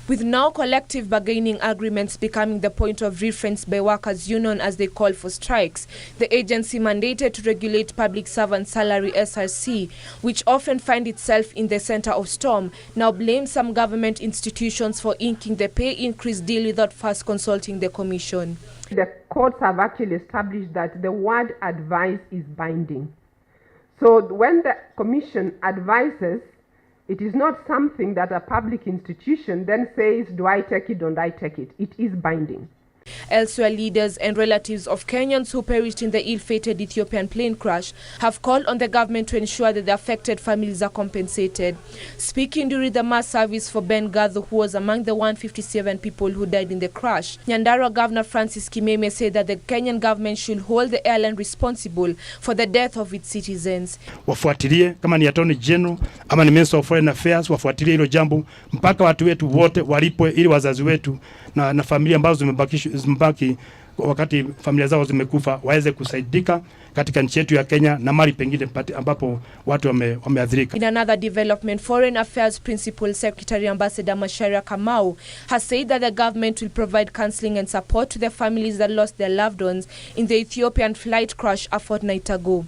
With now collective bargaining agreements becoming the point of reference by workers' union as they call for strikes, the agency mandated to regulate public servant salary SRC, which often find itself in the center of storm, now blames some government institutions for inking the pay increase deal without first consulting the commission. The courts have actually established that the word advice is binding. So when the commission advises, it is not something that a public institution then says, do I take it, don't I take it? It is binding. Elsewhere, leaders and relatives of Kenyans who perished in the ill-fated Ethiopian plane crash have called on the government to ensure that the affected families are compensated. Speaking during the mass service for Ben Githu, who was among the 157 people who died in the crash, Nyandarua Governor Francis Kimeme said that the Kenyan government should hold the airline responsible for the death of its citizens. Wafuatilie kama ni Attorney General ama ni Minister of Foreign Affairs, wafuatilie hilo jambo mpaka watu wetu wote walipwe, ili wazazi wetu na familia ambazo zimebaki wakati familia zao zimekufa waweze kusaidika katika nchi yetu ya Kenya na mali pengine ambapo watu wameadhirika. In another development, Foreign Affairs Principal Secretary Ambassador Macharia Kamau has said that the government will provide counseling and support to the families that lost their loved ones in the Ethiopian flight crash a fortnight ago.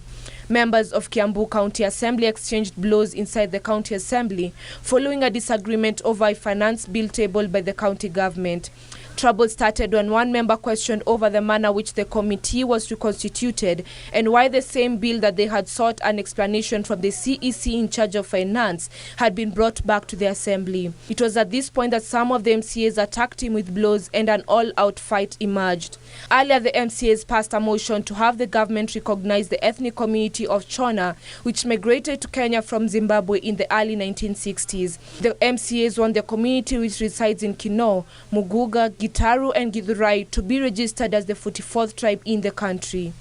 Members of Kiambu County Assembly exchanged blows inside the county assembly following a disagreement over a finance bill tabled by the county government. Trouble started when one member questioned over the manner which the committee was reconstituted and why the same bill that they had sought an explanation from the CEC in charge of finance had been brought back to the assembly. It was at this point that some of the MCAs attacked him with blows and an all-out fight emerged. Earlier, the MCAs passed a motion to have the government recognize the ethnic community of Chona, which migrated to Kenya from Zimbabwe in the early 1960s. The MCAs want the community which resides in Kino, Muguga, Githu and Githu to be registered as the 44th tribe in the country.